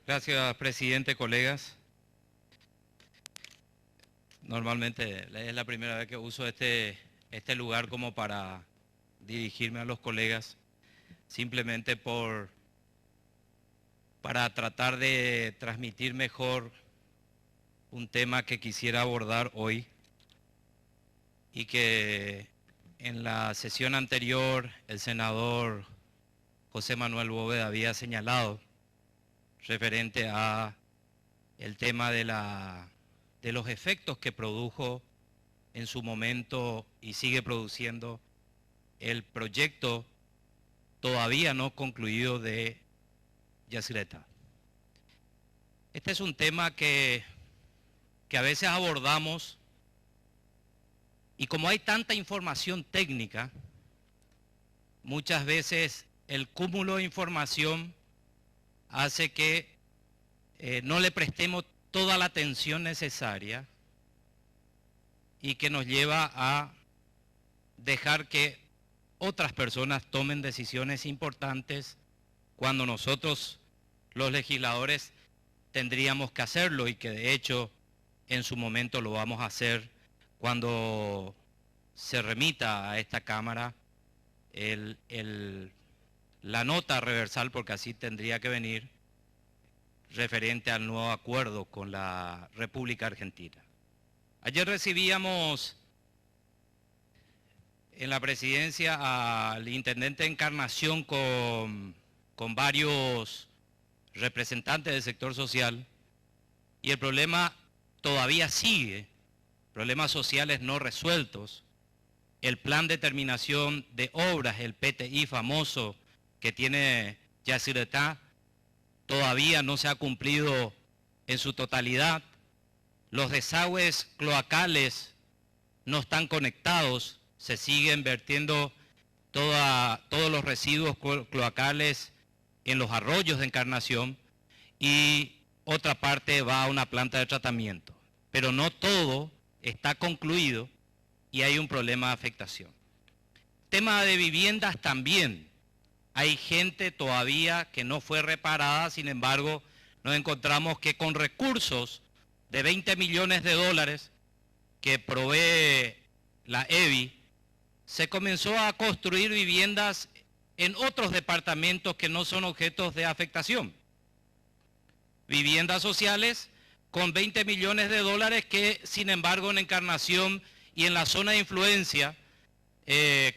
Gracias, presidente, colegas. Normalmente es la primera vez que uso este lugar como para dirigirme a los colegas, simplemente para tratar de transmitir mejor un tema que quisiera abordar hoy y que en la sesión anterior el senador José Manuel Bóveda había señalado referente a el tema de los efectos que produjo en su momento y sigue produciendo el proyecto todavía no concluido de Yacyretá. Este es un tema que a veces abordamos y como hay tanta información técnica, muchas veces el cúmulo de información hace que no le prestemos toda la atención necesaria y que nos lleva a dejar que otras personas tomen decisiones importantes cuando nosotros, los legisladores, tendríamos que hacerlo y que de hecho en su momento lo vamos a hacer cuando se remita a esta Cámara la nota reversal, porque así tendría que venir, referente al nuevo acuerdo con la República Argentina. Ayer recibíamos en la presidencia al intendente de Encarnación con varios representantes del sector social y el problema todavía sigue, problemas sociales no resueltos. El plan de terminación de obras, el PTI famoso que tiene Yacyretá, todavía no se ha cumplido en su totalidad. Los desagües cloacales no están conectados, se siguen vertiendo todos los residuos cloacales en los arroyos de Encarnación y otra parte va a una planta de tratamiento. Pero no todo está concluido y hay un problema de afectación. Tema de viviendas también. Hay gente todavía que no fue reparada, sin embargo, nos encontramos que con recursos de 20 millones de dólares que provee la EBI, se comenzó a construir viviendas en otros departamentos que no son objetos de afectación. Viviendas sociales con 20 millones de dólares que, sin embargo, en Encarnación y en la zona de influencia,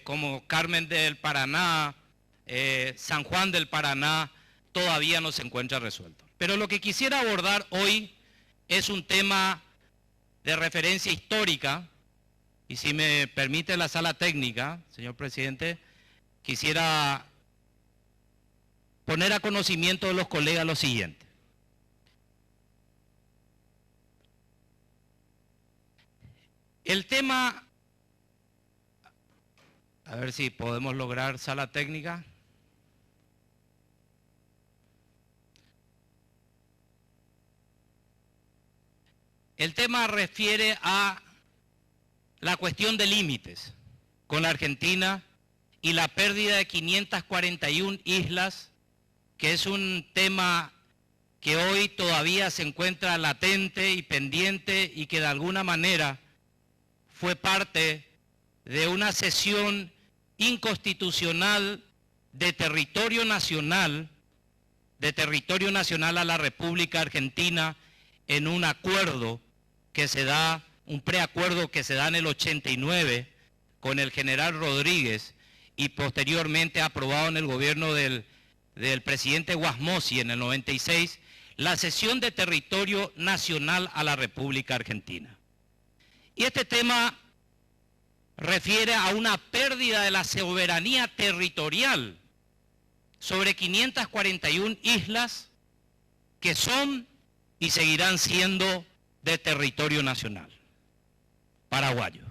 como Carmen del Paraná, San Juan del Paraná, todavía no se encuentra resuelto. Pero lo que quisiera abordar hoy es un tema de referencia histórica, y si me permite la sala técnica, señor presidente, quisiera poner a conocimiento de los colegas lo siguiente. El tema, a ver si podemos lograr sala técnica. El tema refiere a la cuestión de límites con la Argentina y la pérdida de 541 islas, que es un tema que hoy todavía se encuentra latente y pendiente y que de alguna manera fue parte de una cesión inconstitucional de territorio nacional a la República Argentina en un acuerdo que se da, un preacuerdo que se da en el 89 con el general Rodríguez y posteriormente aprobado en el gobierno del presidente Guasmosi en el 96, la cesión de territorio nacional a la República Argentina. Y este tema refiere a una pérdida de la soberanía territorial sobre 541 islas que son y seguirán siendo de territorio nacional paraguayo.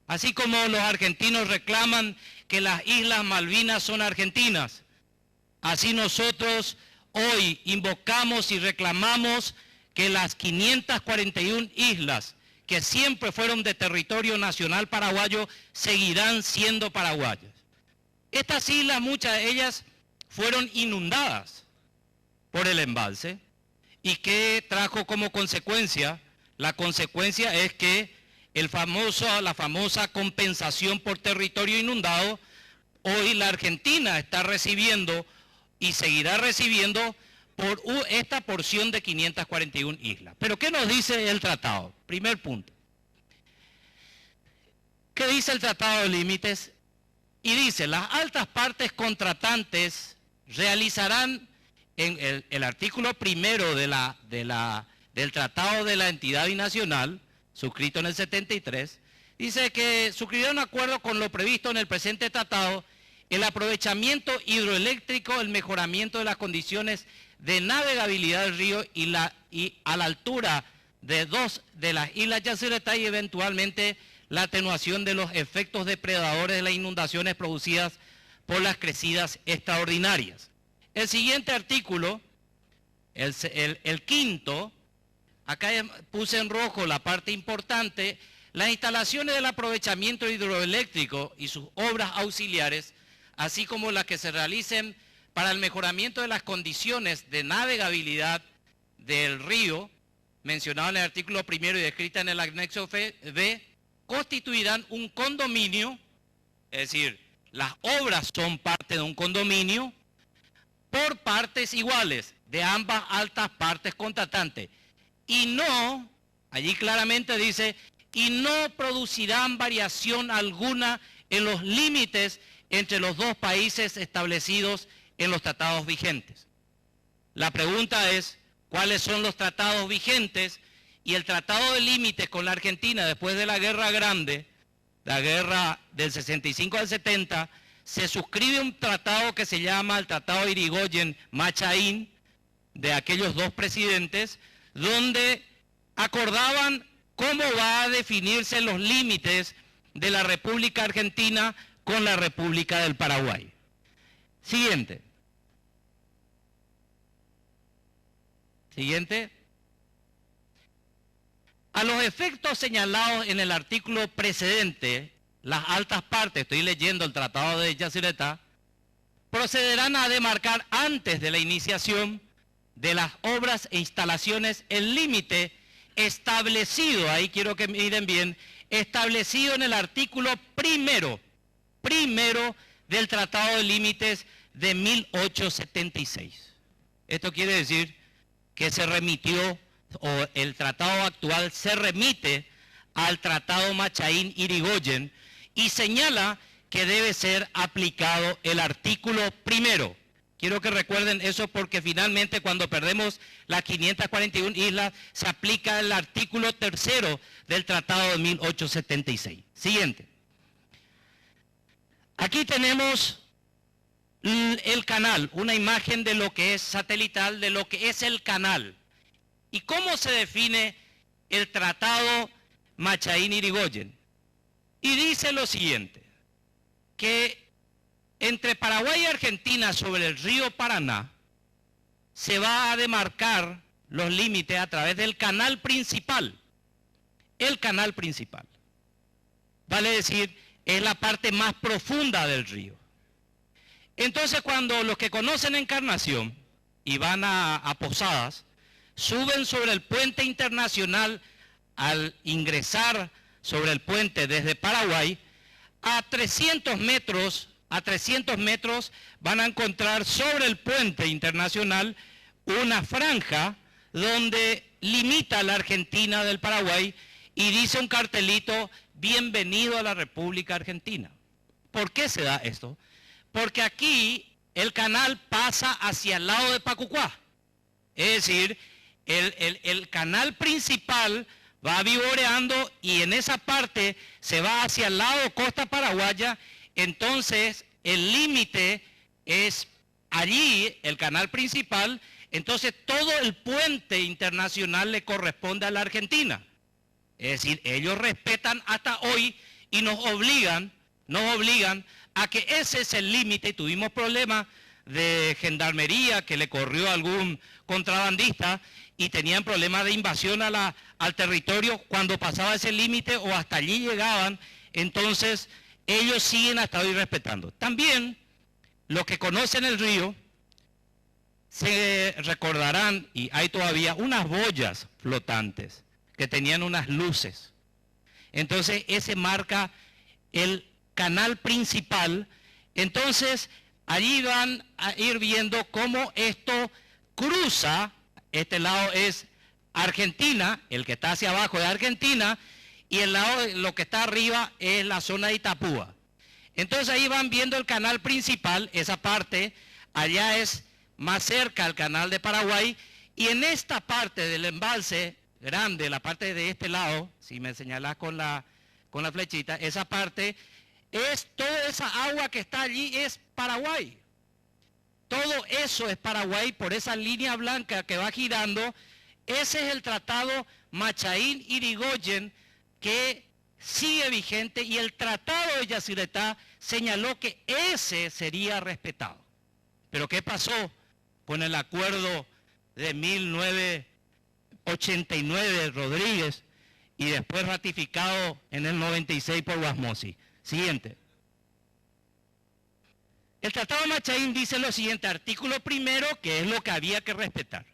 Así como los argentinos reclaman que las Islas Malvinas son argentinas, así nosotros hoy invocamos y reclamamos que las 541 islas que siempre fueron de territorio nacional paraguayo seguirán siendo paraguayas. Estas islas, muchas de ellas, fueron inundadas por el embalse ¿Y qué trajo como consecuencia? La consecuencia es que la famosa compensación por territorio inundado, hoy la Argentina está recibiendo y seguirá recibiendo por esta porción de 541 islas. Pero ¿qué nos dice el tratado? Primer punto. ¿Qué dice el Tratado de Límites? Y dice, las altas partes contratantes realizarán en el artículo primero del Tratado de la Entidad Binacional, suscrito en el 73, dice que suscribieron un acuerdo con lo previsto en el presente tratado, el aprovechamiento hidroeléctrico, el mejoramiento de las condiciones de navegabilidad del río y a la altura de dos de las islas Yacyretá y eventualmente la atenuación de los efectos depredadores de las inundaciones producidas por las crecidas extraordinarias. El siguiente artículo, el quinto, acá puse en rojo la parte importante, las instalaciones del aprovechamiento hidroeléctrico y sus obras auxiliares, así como las que se realicen para el mejoramiento de las condiciones de navegabilidad del río, mencionado en el artículo primero y descrita en el anexo B, constituirán un condominio, es decir, las obras son parte de un condominio, por partes iguales de ambas altas partes contratantes. Y no, allí claramente dice, y no producirán variación alguna en los límites entre los dos países establecidos en los tratados vigentes. La pregunta es, ¿cuáles son los tratados vigentes? Y el Tratado de Límites con la Argentina después de la Guerra Grande, la guerra del 65 al 70, se suscribe un tratado que se llama el Tratado Irigoyen-Machaín, de aquellos dos presidentes, donde acordaban cómo va a definirse los límites de la República Argentina con la República del Paraguay. Siguiente. Siguiente. A los efectos señalados en el artículo precedente, las altas partes, estoy leyendo el Tratado de Yacyretá, procederán a demarcar antes de la iniciación de las obras e instalaciones el límite establecido, ahí quiero que miren bien, establecido en el artículo primero del Tratado de Límites de 1876. Esto quiere decir que se remitió, o el tratado actual se remite al Tratado Machaín-Irigoyen y señala que debe ser aplicado el artículo primero. Quiero que recuerden eso porque finalmente cuando perdemos las 541 islas se aplica el artículo tercero del Tratado de 1876. Siguiente. Aquí tenemos el canal, una imagen de lo que es satelital, de lo que es el canal. ¿Y cómo se define el Tratado Machaín-Irigoyen? Y dice lo siguiente, que entre Paraguay y Argentina sobre el río Paraná se va a demarcar los límites a través del canal principal. El canal principal. Vale decir, es la parte más profunda del río. Entonces cuando los que conocen Encarnación y van a Posadas, suben sobre el puente internacional al ingresar sobre el puente desde Paraguay, a 300 metros van a encontrar sobre el puente internacional una franja donde limita la Argentina del Paraguay y dice un cartelito, bienvenido a la República Argentina. ¿Por qué se da esto? Porque aquí el canal pasa hacia el lado de Pacucuá, es decir, el canal principal va vivoreando y en esa parte se va hacia el lado costa paraguaya, entonces el límite es allí, el canal principal, entonces todo el puente internacional le corresponde a la Argentina. Es decir, ellos respetan hasta hoy y nos obligan a que ese es el límite. Tuvimos problemas de gendarmería que le corrió a algún contrabandista y tenían problemas de invasión al territorio cuando pasaba ese límite o hasta allí llegaban, entonces ellos siguen hasta hoy respetando. También los que conocen el río Se recordarán, y hay todavía unas boyas flotantes que tenían unas luces. Entonces ese marca el canal principal. Entonces allí van a ir viendo cómo esto cruza. Este lado es Argentina, el que está hacia abajo es Argentina, y el lado, lo que está arriba es la zona de Itapúa. Entonces ahí van viendo el canal principal, esa parte, allá es más cerca al canal de Paraguay, y en esta parte del embalse grande, la parte de este lado, si me señalas con la flechita, esa parte es toda esa agua que está allí es Paraguay. Todo eso es Paraguay por esa línea blanca que va girando. Ese es el tratado Machaín-Irigoyen que sigue vigente, y el tratado de Yacyretá señaló que ese sería respetado. Pero ¿qué pasó con el acuerdo de 1989 de Rodríguez y después ratificado en el 96 por Guasmosi? Siguiente. El Tratado de Machaín dice lo siguiente, artículo primero, que es lo que había que respetar.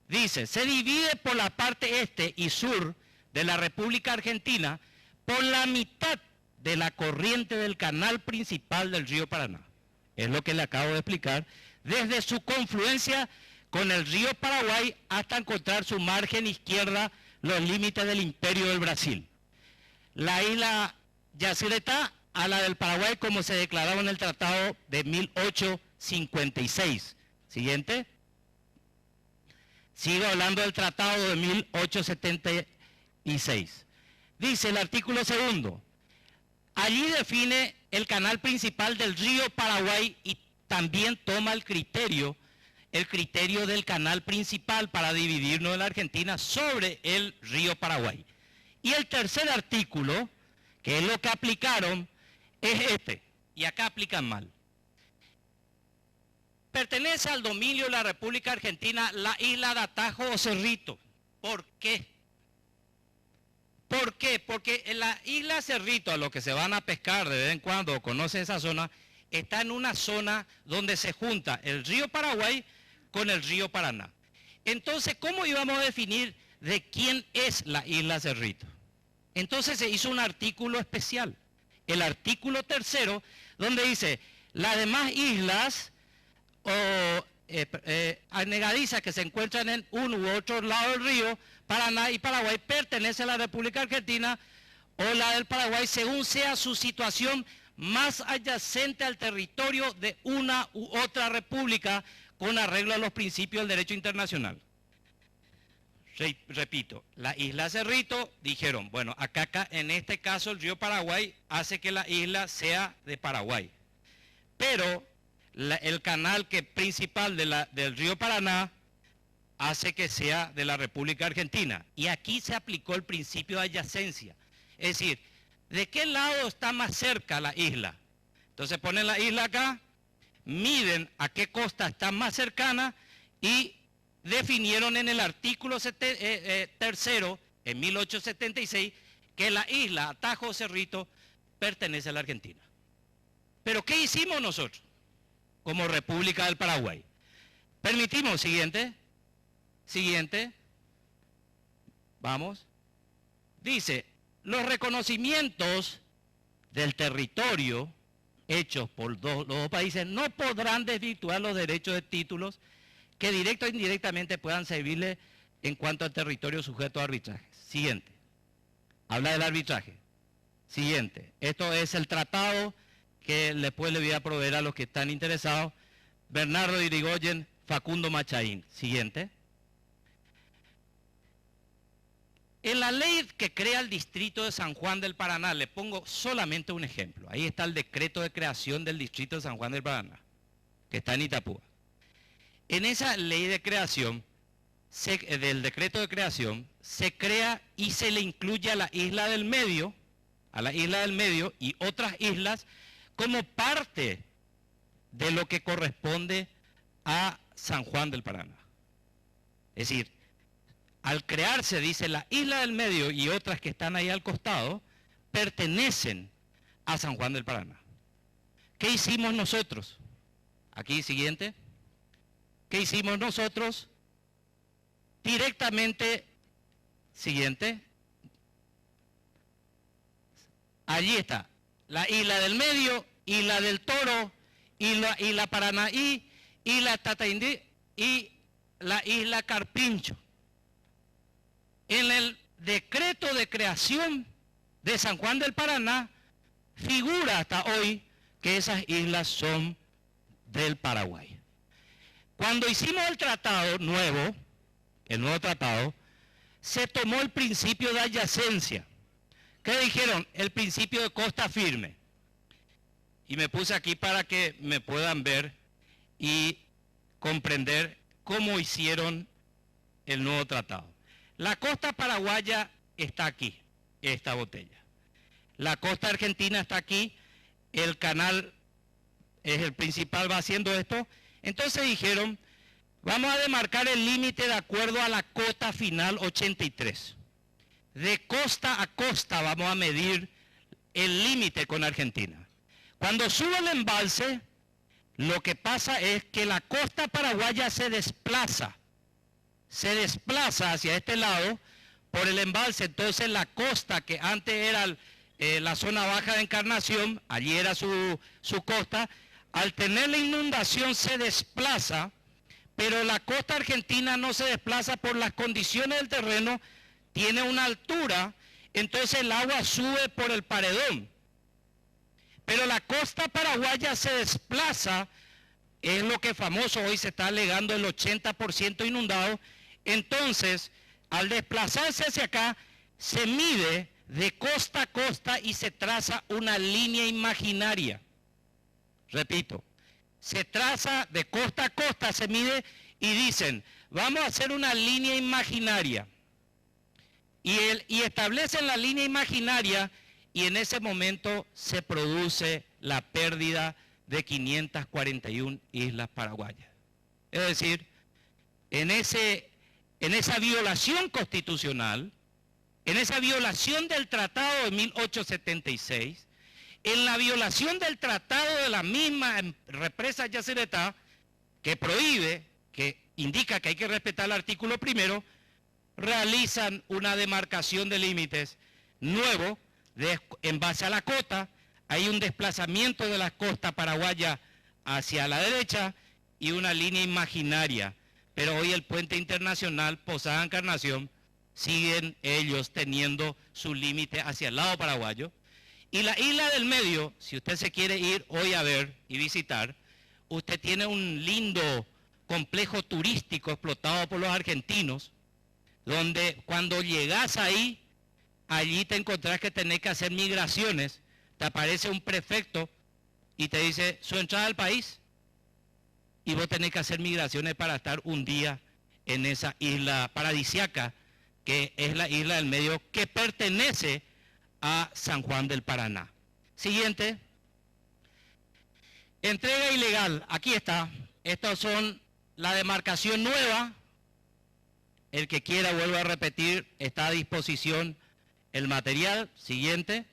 Dice, se divide por la parte este y sur de la República Argentina por la mitad de la corriente del canal principal del río Paraná. Es lo que le acabo de explicar, desde su confluencia con el río Paraguay hasta encontrar su margen izquierda, los límites del Imperio del Brasil. La isla Yacyretá a la del Paraguay como se declaraba en el Tratado de 1856. Siguiente. Sigo hablando del Tratado de 1876. Dice el artículo segundo, allí define el canal principal del río Paraguay y también toma el criterio del canal principal para dividirnos de la Argentina sobre el río Paraguay. Y el tercer artículo, que es lo que aplicaron, es este, y acá aplican mal. Pertenece al dominio de la República Argentina la isla de Atajo o Cerrito. ¿Por qué? ¿Por qué? Porque en la isla Cerrito, a los que se van a pescar de vez en cuando o conocen esa zona, está en una zona donde se junta el río Paraguay con el río Paraná. Entonces, ¿cómo íbamos a definir de quién es la isla Cerrito? Entonces se hizo un artículo especial, el artículo tercero, donde dice, las demás islas o anegadizas que se encuentran en uno u otro lado del río, Paraná y Paraguay, pertenecen a la República Argentina o la del Paraguay, según sea su situación más adyacente al territorio de una u otra república, con arreglo a los principios del derecho internacional. Repito, la isla Cerrito dijeron, bueno, acá en este caso el río Paraguay hace que la isla sea de Paraguay, pero el canal principal del río Paraná hace que sea de la República Argentina. Y aquí se aplicó el principio de adyacencia, es decir, ¿de qué lado está más cerca la isla? Entonces ponen la isla acá, miden a qué costa está más cercana y definieron en el artículo tercero, en 1876, que la isla Atajo Cerrito pertenece a la Argentina. ¿Pero qué hicimos nosotros como República del Paraguay? Permitimos, siguiente, vamos, dice, los reconocimientos del territorio hechos por los dos países no podrán desvirtuar los derechos de títulos que directa o indirectamente puedan servirle en cuanto al territorio sujeto a arbitraje. Siguiente. Habla del arbitraje. Siguiente. Esto es el tratado que después le voy a proveer a los que están interesados. Bernardo Irigoyen, Facundo Machaín. Siguiente. En la ley que crea el distrito de San Juan del Paraná, le pongo solamente un ejemplo. Ahí está el decreto de creación del distrito de San Juan del Paraná, que está en Itapúa. En esa ley de creación, del decreto de creación, se crea y se le incluye a la isla del Medio y otras islas como parte de lo que corresponde a San Juan del Paraná. Es decir, al crearse, dice, la isla del Medio y otras que están ahí al costado, pertenecen a San Juan del Paraná. ¿Qué hicimos nosotros? Aquí, siguiente. ¿qué hicimos nosotros? Directamente, siguiente, allí está, la isla del Medio, isla del Toro, isla Paranaí, isla Tataindí y la isla Carpincho. En el decreto de creación de San Juan del Paraná figura hasta hoy que esas islas son del Paraguay. Cuando hicimos el tratado nuevo, el nuevo tratado, se tomó el principio de adyacencia. ¿Qué dijeron? El principio de costa firme. Y me puse aquí para que me puedan ver y comprender cómo hicieron el nuevo tratado. La costa paraguaya está aquí, esta botella. La costa argentina está aquí, el canal es el principal, va haciendo esto. Entonces dijeron, vamos a demarcar el límite de acuerdo a la cota final 83. De costa a costa vamos a medir el límite con Argentina. Cuando sube el embalse, lo que pasa es que la costa paraguaya se desplaza hacia este lado por el embalse. Entonces la costa que antes era la zona baja de Encarnación, allí era su costa, al tener la inundación se desplaza, pero la costa argentina no se desplaza por las condiciones del terreno, tiene una altura, entonces el agua sube por el paredón. Pero la costa paraguaya se desplaza, es lo que es famoso, hoy se está alegando el 80% inundado. Entonces, al desplazarse hacia acá, se mide de costa a costa y se traza una línea imaginaria. Repito, se traza de costa a costa, se mide y dicen, vamos a hacer una línea imaginaria. Y establecen la línea imaginaria y en ese momento se produce la pérdida de 541 islas paraguayas. Es decir, en esa violación constitucional, en esa violación del Tratado de 1876, en la violación del Tratado de la misma represa Yacyretá, que prohíbe, que indica que hay que respetar el artículo primero, realizan una demarcación de límites nuevo en base a la cota. Hay un desplazamiento de la costa paraguaya hacia la derecha y una línea imaginaria. Pero hoy el puente internacional Posada Encarnación siguen ellos teniendo su límite hacia el lado paraguayo. Y la isla del Medio, si usted se quiere ir hoy a ver y visitar, usted tiene un lindo complejo turístico explotado por los argentinos, donde cuando llegas ahí, allí te encontrás que tenés que hacer migraciones, te aparece un prefecto y te dice su entrada al país, y vos tenés que hacer migraciones para estar un día en esa isla paradisiaca, que es la isla del Medio, que pertenece a San Juan del Paraná. Siguiente. Entrega ilegal, aquí está. Estas son la demarcación nueva. El que quiera, vuelvo a repetir, está a disposición el material. Siguiente.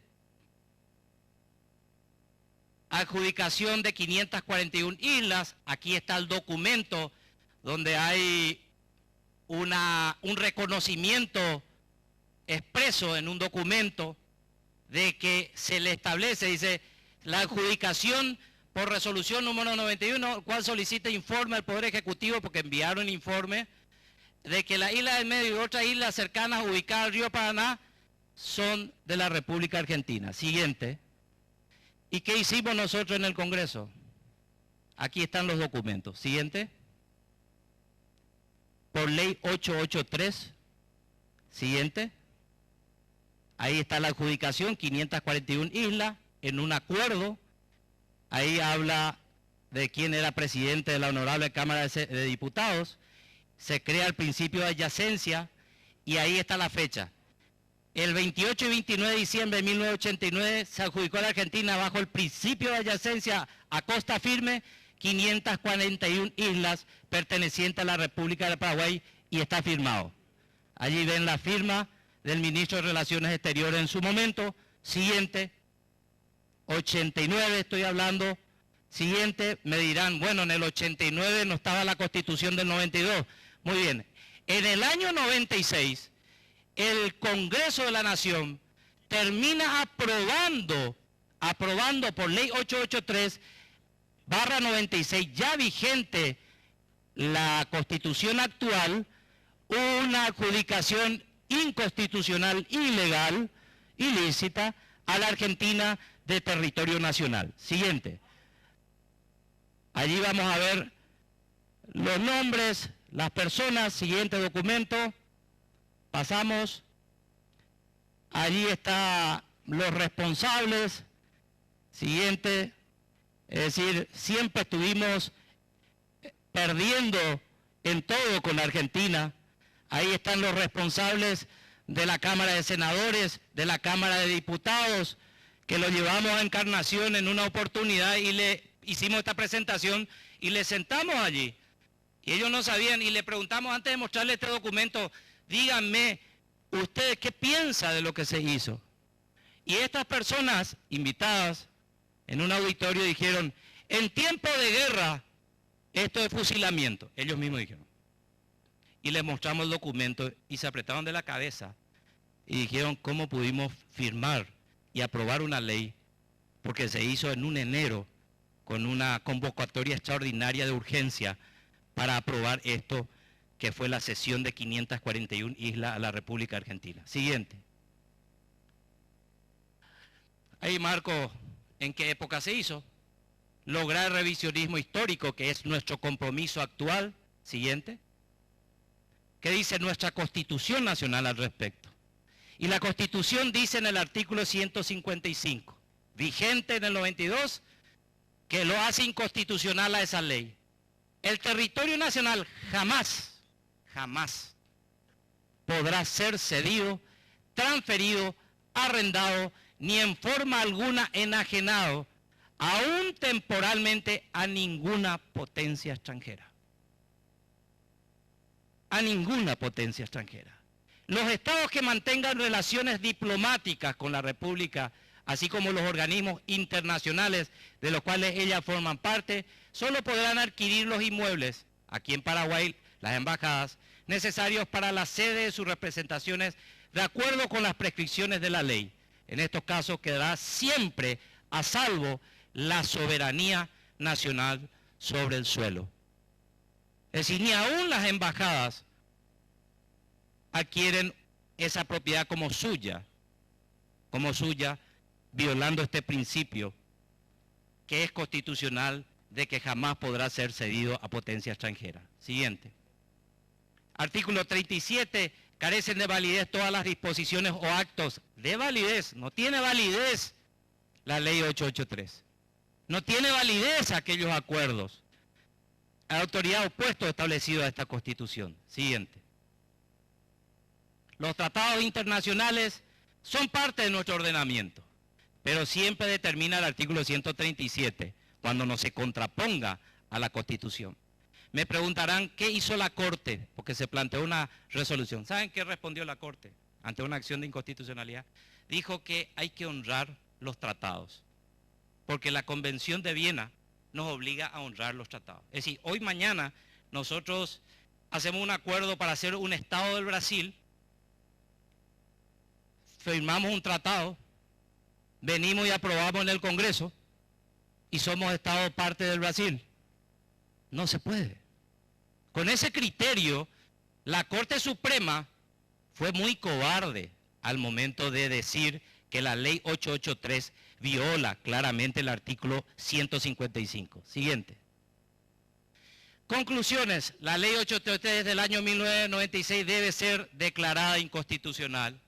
Adjudicación de 541 islas. Aquí está el documento donde hay un reconocimiento expreso en un documento de que se le establece, dice, la adjudicación por resolución número 91, el cual solicita informe al Poder Ejecutivo, porque enviaron informe, de que la isla del Medio y otras islas cercanas ubicadas al río Paraná son de la República Argentina. Siguiente. ¿Y qué hicimos nosotros en el Congreso? Aquí están los documentos. Siguiente. Por ley 883. Siguiente. Ahí está la adjudicación, 541 islas, en un acuerdo. Ahí habla de quién era presidente de la Honorable Cámara de Diputados. Se crea el principio de adyacencia y ahí está la fecha. El 28 y 29 de diciembre de 1989 se adjudicó a la Argentina bajo el principio de adyacencia a costa firme 541 islas pertenecientes a la República de Paraguay y está firmado. Allí ven la firma del ministro de Relaciones Exteriores en su momento. Siguiente. 89 estoy hablando, Siguiente, me dirán, bueno, en el 89 no estaba la Constitución del 92. Muy bien. En el año 96, el Congreso de la Nación termina aprobando por ley 883/96, ya vigente la Constitución actual, una adjudicación inconstitucional, ilegal, ilícita, a la Argentina de territorio nacional. Siguiente. Allí vamos a ver los nombres, las personas. Siguiente documento. Pasamos. Allí están los responsables. Siguiente. Es decir, siempre estuvimos perdiendo en todo con la Argentina. Ahí están los responsables de la Cámara de Senadores, de la Cámara de Diputados, que lo llevamos a Encarnación en una oportunidad y le hicimos esta presentación y le sentamos allí. Y ellos no sabían y le preguntamos antes de mostrarle este documento, díganme, ¿ustedes qué piensan de lo que se hizo? Y estas personas invitadas en un auditorio dijeron, en tiempo de guerra, esto es fusilamiento. Ellos mismos dijeron. Y les mostramos el documento y se apretaron de la cabeza y dijeron cómo pudimos firmar y aprobar una ley, porque se hizo en un enero con una convocatoria extraordinaria de urgencia para aprobar esto, que fue la cesión de 541 islas a la República Argentina. Siguiente. Ahí marco en qué época se hizo. Lograr el revisionismo histórico, que es nuestro compromiso actual. Siguiente. ¿Qué dice nuestra Constitución Nacional al respecto? Y la Constitución dice en el artículo 155, vigente en el 92, que lo hace inconstitucional a esa ley. El territorio nacional jamás podrá ser cedido, transferido, arrendado, ni en forma alguna enajenado, aún temporalmente, a ninguna potencia extranjera. A ninguna potencia extranjera. Los estados que mantengan relaciones diplomáticas con la República, así como los organismos internacionales de los cuales ellas forman parte, solo podrán adquirir los inmuebles, aquí en Paraguay, las embajadas, necesarios para la sede de sus representaciones, de acuerdo con las prescripciones de la ley. En estos casos quedará siempre a salvo la soberanía nacional sobre el suelo. Es decir, ni aún las embajadas adquieren esa propiedad como suya, violando este principio que es constitucional de que jamás podrá ser cedido a potencia extranjera. Siguiente. Artículo 37. Carecen de validez todas las disposiciones o actos de validez. No tiene validez la ley 883. No tiene validez aquellos acuerdos a la autoridad opuestos establecidos a esta Constitución. Siguiente. Los tratados internacionales son parte de nuestro ordenamiento, pero siempre determina el artículo 137, cuando no se contraponga a la Constitución. Me preguntarán, ¿qué hizo la Corte? Porque se planteó una resolución. ¿Saben qué respondió la Corte ante una acción de inconstitucionalidad? Dijo que hay que honrar los tratados, porque la Convención de Viena nos obliga a honrar los tratados. Es decir, hoy mañana nosotros hacemos un acuerdo para hacer un Estado del Brasil, firmamos un tratado, venimos y aprobamos en el Congreso y somos Estado parte del Brasil. No se puede. Con ese criterio, la Corte Suprema fue muy cobarde al momento de decir que la ley 883 viola claramente el artículo 155. Siguiente. Conclusiones. La ley 883 del año 1996 debe ser declarada inconstitucional.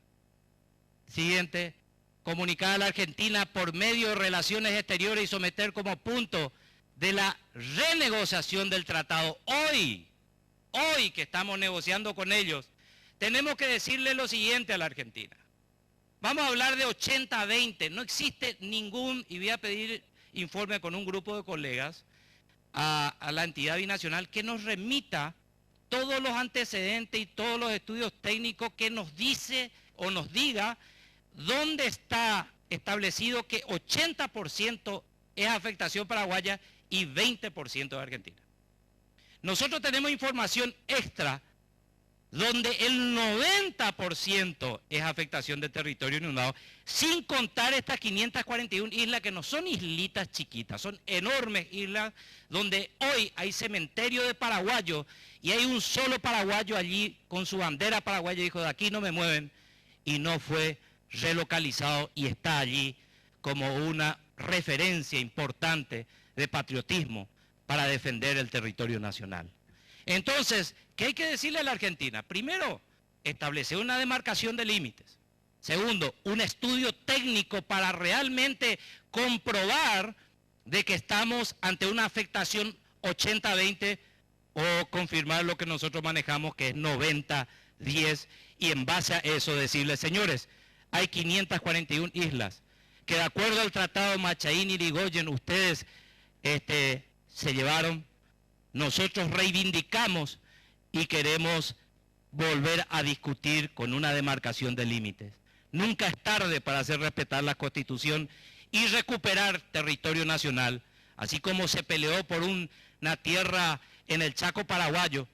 Siguiente. Comunicar a la Argentina por medio de relaciones exteriores y someter como punto de la renegociación del tratado. Hoy que estamos negociando con ellos, tenemos que decirle lo siguiente a la Argentina. Vamos a hablar de 80-20. No existe ningún, y voy a pedir informe con un grupo de colegas a la entidad binacional que nos remita todos los antecedentes y todos los estudios técnicos que nos dice o nos diga dónde está establecido que 80% es afectación paraguaya y 20% de Argentina. Nosotros tenemos información extra donde el 90% es afectación de territorio inundado, sin contar estas 541 islas que no son islitas chiquitas, son enormes islas donde hoy hay cementerio de paraguayos y hay un solo paraguayo allí con su bandera paraguaya y dijo, de aquí no me mueven, y no fue relocalizado y está allí como una referencia importante de patriotismo para defender el territorio nacional. Entonces, ¿qué hay que decirle a la Argentina? Primero, establecer una demarcación de límites. Segundo, un estudio técnico para realmente comprobar de que estamos ante una afectación 80-20 o confirmar lo que nosotros manejamos que es 90-10 y en base a eso decirle, señores, hay 541 islas que de acuerdo al tratado Machaín-Irigoyen ustedes se llevaron. Nosotros reivindicamos y queremos volver a discutir con una demarcación de límites. Nunca es tarde para hacer respetar la Constitución y recuperar territorio nacional, así como se peleó por una tierra en el Chaco paraguayo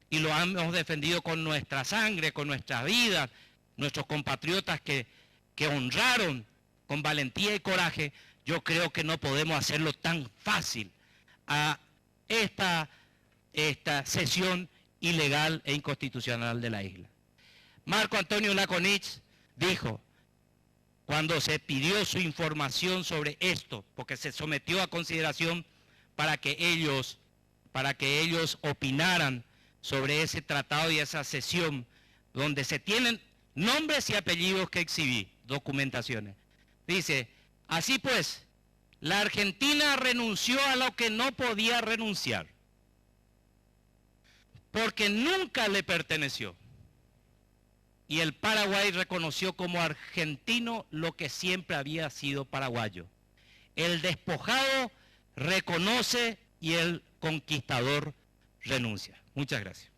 y lo hemos defendido con nuestra sangre, con nuestras vidas, nuestros compatriotas que honraron con valentía y coraje. Yo creo que no podemos hacerlo tan fácil a esta cesión ilegal e inconstitucional de la isla. Marco Antonio Laconich dijo, cuando se pidió su información sobre esto, porque se sometió a consideración para que ellos opinaran sobre ese tratado y esa cesión, donde se tienen nombres y apellidos que exhibí, documentaciones. Dice, así pues, la Argentina renunció a lo que no podía renunciar, porque nunca le perteneció. Y el Paraguay reconoció como argentino lo que siempre había sido paraguayo. El despojado reconoce y el conquistador renuncia. Muchas gracias.